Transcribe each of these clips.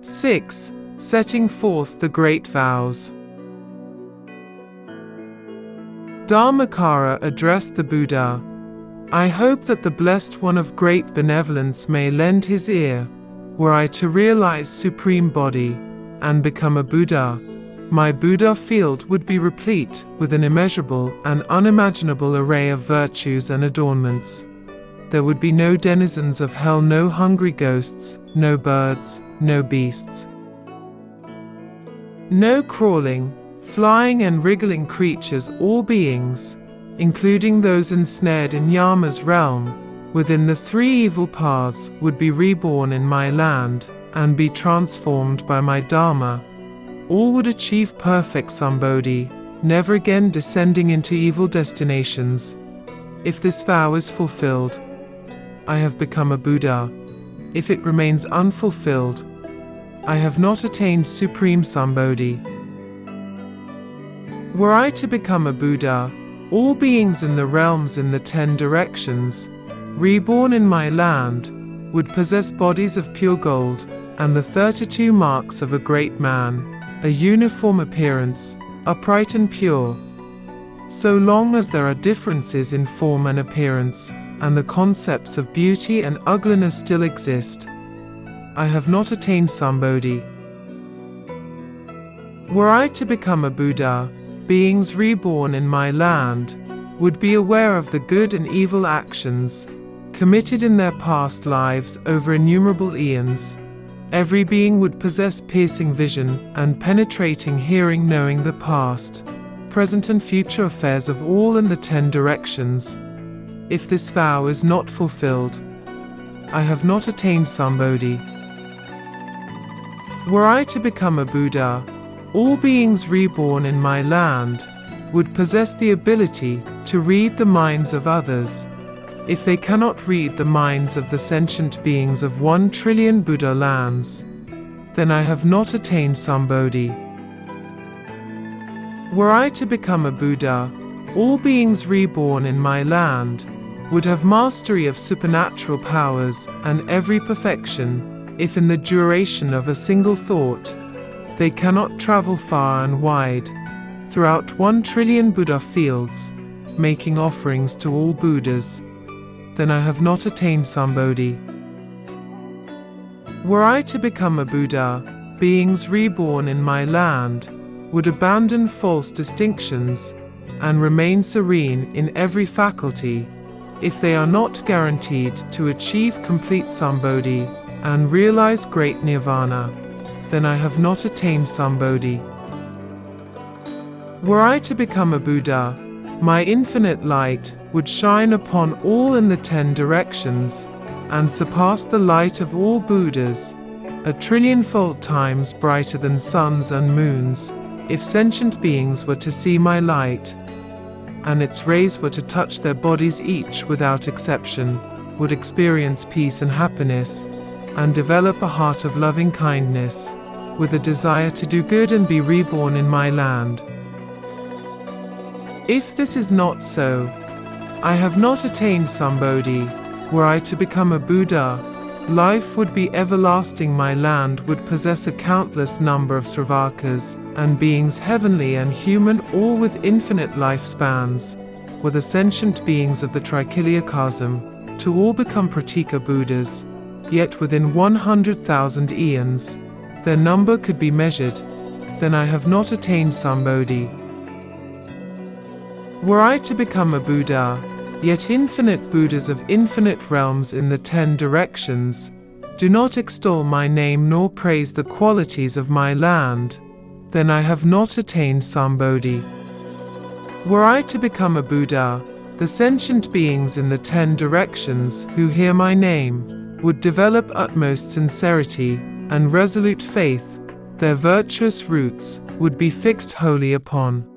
6. Setting forth the great vows. Dharmakara addressed the Buddha. I hope that the Blessed One of great benevolence may lend his ear, were I to realize Supreme Body and become a Buddha. My Buddha field would be replete with an immeasurable and unimaginable array of virtues and adornments. There would be no denizens of hell, no hungry ghosts, no birds, no beasts. No crawling, flying and wriggling creatures or beings, including those ensnared in Yama's realm, within the three evil paths, would be reborn in my land and be transformed by my Dharma. All would achieve perfect Sambodhi, never again descending into evil destinations. If this vow is fulfilled, I have become a Buddha. If it remains unfulfilled, I have not attained Supreme Sambodhi. Were I to become a Buddha, all beings in the realms in the 10 directions, reborn in my land, would possess bodies of pure gold and the 32 marks of a great man, a uniform appearance, upright and pure. So long as there are differences in form and appearance, and the concepts of beauty and ugliness still exist, I have not attained Sambodhi. Were I to become a Buddha, beings reborn in my land would be aware of the good and evil actions committed in their past lives over innumerable eons. Every being would possess piercing vision and penetrating hearing, knowing the past, present and future affairs of all in the 10 directions. If this vow is not fulfilled, I have not attained Sambodhi. Were I to become a Buddha, all beings reborn in my land would possess the ability to read the minds of others. If they cannot read the minds of the sentient beings of 1 trillion Buddha lands, then I have not attained Sambodhi. Were I to become a Buddha, all beings reborn in my land would have mastery of supernatural powers and every perfection. If in the duration of a single thought, they cannot travel far and wide throughout 1 trillion Buddha fields, making offerings to all Buddhas, then I have not attained Sambodhi. Were I to become a Buddha, beings reborn in my land would abandon false distinctions and remain serene in every faculty. If they are not guaranteed to achieve complete Sambodhi and realize great Nirvana, then I have not attained Sambodhi. Were I to become a Buddha, my infinite light would shine upon all in the 10 directions and surpass the light of all Buddhas, 1 trillion-fold times brighter than suns and moons. If sentient beings were to see my light, and its rays were to touch their bodies, each without exception would experience peace and happiness, and develop a heart of loving kindness, with a desire to do good and be reborn in my land. If this is not so, I have not attained Sambodhi. Were I to become a Buddha, life would be everlasting. My land would possess a countless number of Sravakas and beings, heavenly and human, all with infinite lifespans, were the sentient beings of the Trikilya to all become Pratika Buddhas. Yet within 100,000 eons, their number could be measured, then I have not attained Sambodhi. Were I to become a Buddha, yet infinite Buddhas of infinite realms in the 10 directions do not extol my name nor praise the qualities of my land, then I have not attained Sambodhi. Were I to become a Buddha, the sentient beings in the 10 directions who hear my name would develop utmost sincerity and resolute faith. Their virtuous roots would be fixed wholly upon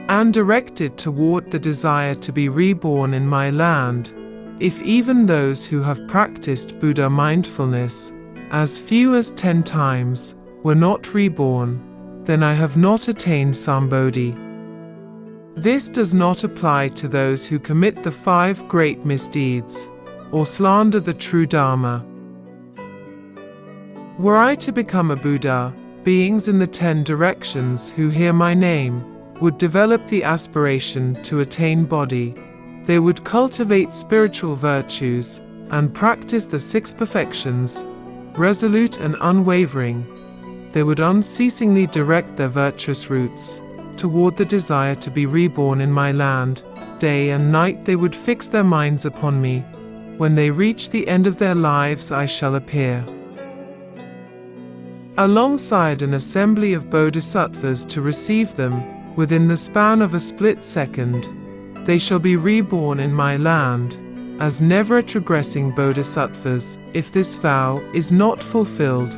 and directed toward the desire to be reborn in my land. If even those who have practiced Buddha mindfulness as few as 10 times were not reborn, then I have not attained Sambodhi. This does not apply to those who commit the 5 great misdeeds or slander the true Dharma. Were I to become a Buddha, beings in the 10 directions who hear my name would develop the aspiration to attain Bodhi. They would cultivate spiritual virtues and practice the 6 perfections, resolute and unwavering. They would unceasingly direct their virtuous roots toward the desire to be reborn in my land. Day and night they would fix their minds upon me. When they reach the end of their lives, I shall appear alongside an assembly of bodhisattvas to receive them. Within the span of a split second, they shall be reborn in my land as never transgressing bodhisattvas. If this vow is not fulfilled,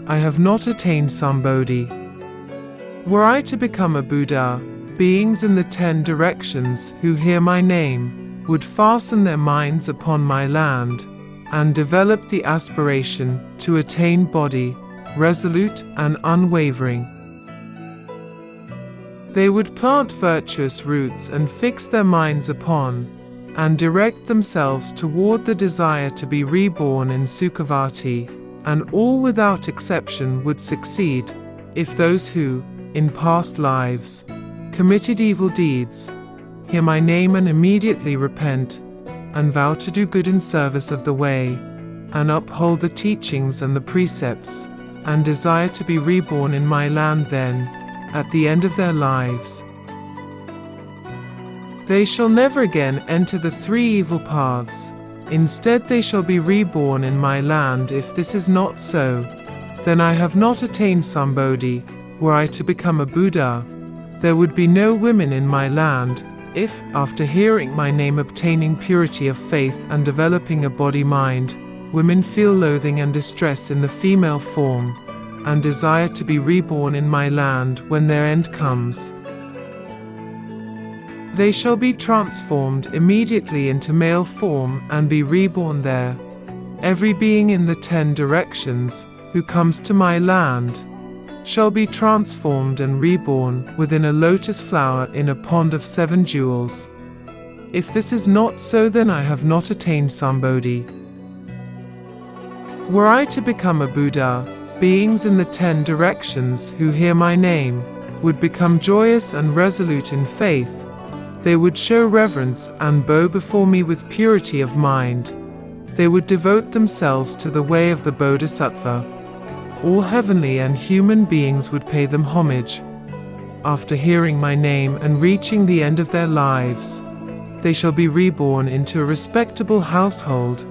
I have not attained Sambodhi. Were I to become a Buddha, beings in the 10 directions who hear my name would fasten their minds upon my land and develop the aspiration to attain Bodhi, resolute and unwavering. They would plant virtuous roots and fix their minds upon and direct themselves toward the desire to be reborn in Sukhavati, and all without exception would succeed if those who, in past lives, committed evil deeds, hear my name and immediately repent, and vow to do good in service of the way, and uphold the teachings and the precepts, and desire to be reborn in my land, then, at the end of their lives, they shall never again enter the 3 evil paths. Instead they shall be reborn in my land. If this is not so, then I have not attained Sambodhi. Were I to become a Buddha, there would be no women in my land. If, after hearing my name, obtaining purity of faith and developing a body-mind, women feel loathing and distress in the female form, and desire to be reborn in my land when their end comes, they shall be transformed immediately into male form and be reborn there. Every being in the 10 directions who comes to my land shall be transformed and reborn within a lotus flower in a pond of 7 jewels. If this is not so, then I have not attained Sambodhi. Were I to become a Buddha, beings in the 10 directions who hear my name would become joyous and resolute in faith. They would show reverence and bow before me with purity of mind. They would devote themselves to the way of the Bodhisattva. All heavenly and human beings would pay them homage. After hearing my name and reaching the end of their lives, they shall be reborn into a respectable household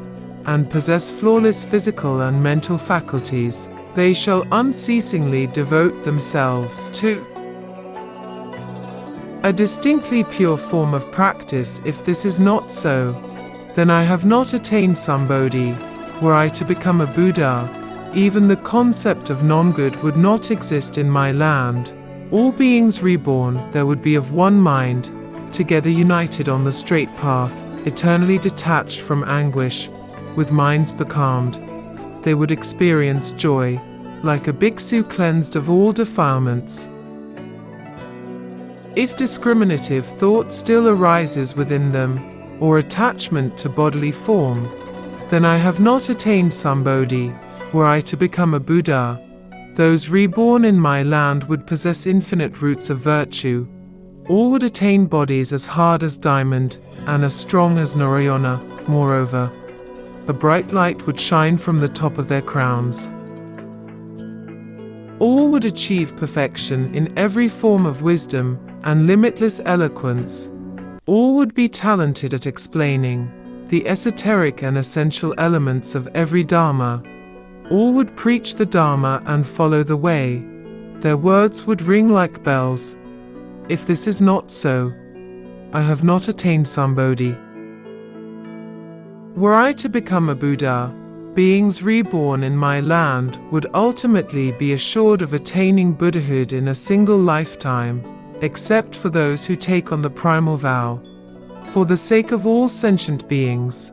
and possess flawless physical and mental faculties. They shall unceasingly devote themselves to a distinctly pure form of practice. If this is not so, then I have not attained Sambodhi. Were I to become a Buddha, even the concept of non-good would not exist in my land. All beings reborn there would be of one mind, together united on the straight path, eternally detached from anguish, with minds becalmed. They would experience joy, like a bhiksu cleansed of all defilements. If discriminative thought still arises within them, or attachment to bodily form, then I have not attained Sambodhi. Were I to become a Buddha, those reborn in my land would possess infinite roots of virtue. All would attain bodies as hard as diamond and as strong as Narayana. Moreover, a bright light would shine from the top of their crowns. All would achieve perfection in every form of wisdom and limitless eloquence. All would be talented at explaining the esoteric and essential elements of every Dharma. All would preach the Dharma and follow the way. Their words would ring like bells. If this is not so, I have not attained Sambodhi. Were I to become a Buddha, beings reborn in my land would ultimately be assured of attaining Buddhahood in a single lifetime, except for those who take on the primal vow, for the sake of all sentient beings,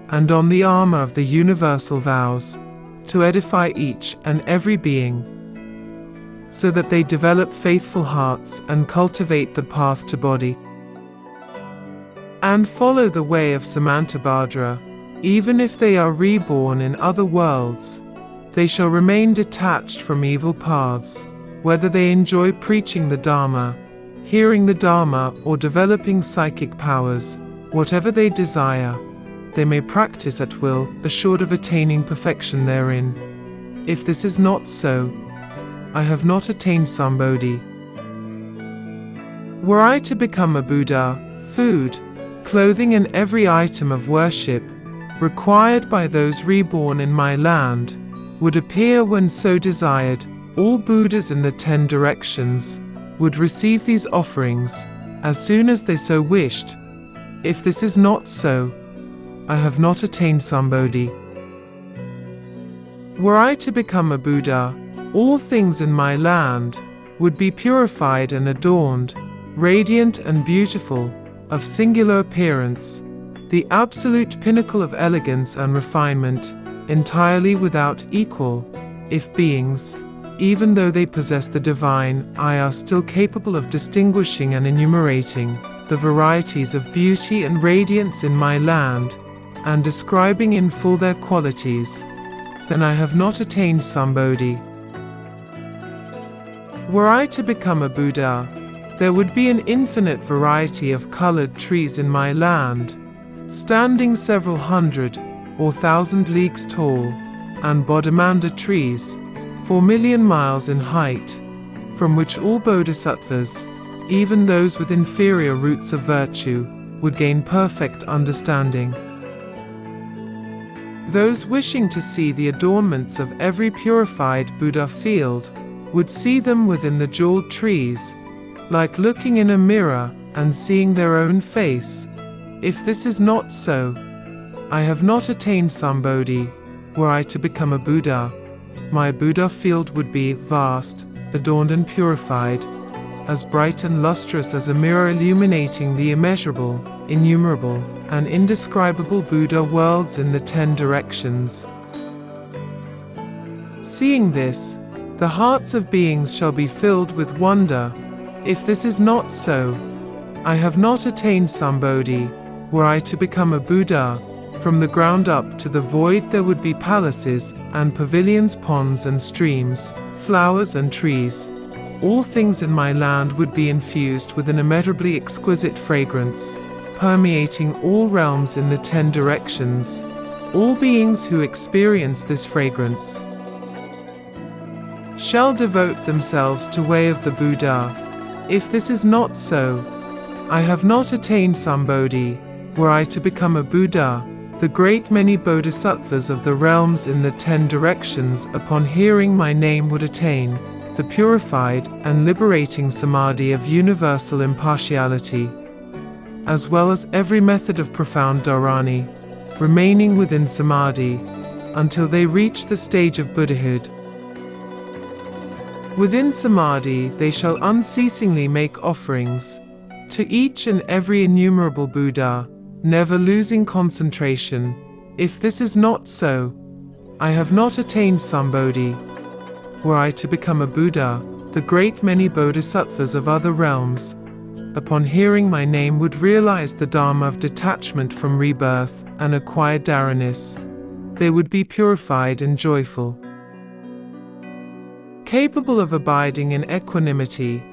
and on the armor of the universal vows, to edify each and every being, so that they develop faithful hearts and cultivate the path to Bodhi, and follow the way of Samantabhadra. Even if they are reborn in other worlds, They shall remain detached from evil paths, whether they enjoy preaching the Dharma, hearing the Dharma, or developing psychic powers. Whatever they desire, they may practice at will, assured of attaining perfection therein. If this is not so, I have not attained Sambodhi. Were I to become a Buddha, food, clothing and every item of worship required by those reborn in my land would appear when so desired. All Buddhas in the 10 directions would receive these offerings as soon as they so wished. If this is not so, I have not attained Sambodhi. Were I to become a Buddha, all things in my land would be purified and adorned, radiant and beautiful, of singular appearance, the absolute pinnacle of elegance and refinement, entirely without equal. If beings, even though they possess the divine eye, are still capable of distinguishing and enumerating the varieties of beauty and radiance in my land, and describing in full their qualities, then I have not attained Sambodhi. Were I to become a Buddha, there would be an infinite variety of colored trees in my land, standing several hundred or thousand leagues tall, and Bodhimanda trees, 4 million miles in height, from which all bodhisattvas, even those with inferior roots of virtue, would gain perfect understanding. Those wishing to see the adornments of every purified Buddha field would see them within the jeweled trees, like looking in a mirror and seeing their own face. If this is not so, I have not attained Sambodhi. Were I to become a Buddha, my Buddha field would be vast, adorned and purified, as bright and lustrous as a mirror illuminating the immeasurable, innumerable, and indescribable Buddha worlds in the 10 directions. Seeing this, the hearts of beings shall be filled with wonder. If this is not so, I have not attained Sambodhi. Were I to become a Buddha, from the ground up to the void there would be palaces and pavilions, ponds and streams, flowers and trees. All things in my land would be infused with an immeasurably exquisite fragrance, permeating all realms in the 10 directions. All beings who experience this fragrance shall devote themselves to way of the Buddha. If this is not so, I have not attained Sambodhi. Were I to become a Buddha, the great many bodhisattvas of the realms in the 10 directions, upon hearing my name, would attain the purified and liberating samadhi of universal impartiality, as well as every method of profound dharani, remaining within samadhi until they reach the stage of Buddhahood. Within samadhi they shall unceasingly make offerings to each and every innumerable Buddha, never losing concentration. If this is not so, I have not attained Sambodhi. Were I to become a Buddha, the great many bodhisattvas of other realms, upon hearing my name, would realize the Dharma of detachment from rebirth and acquired dharanis. They would be purified and joyful, capable of abiding in equanimity.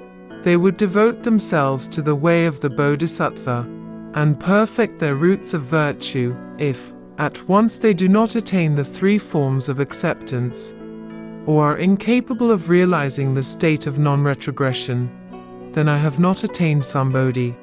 They would devote themselves to the way of the Bodhisattva and perfect their roots of virtue. If, at once, they do not attain the 3 forms of acceptance, or are incapable of realizing the state of non-retrogression, then I have not attained Sambodhi.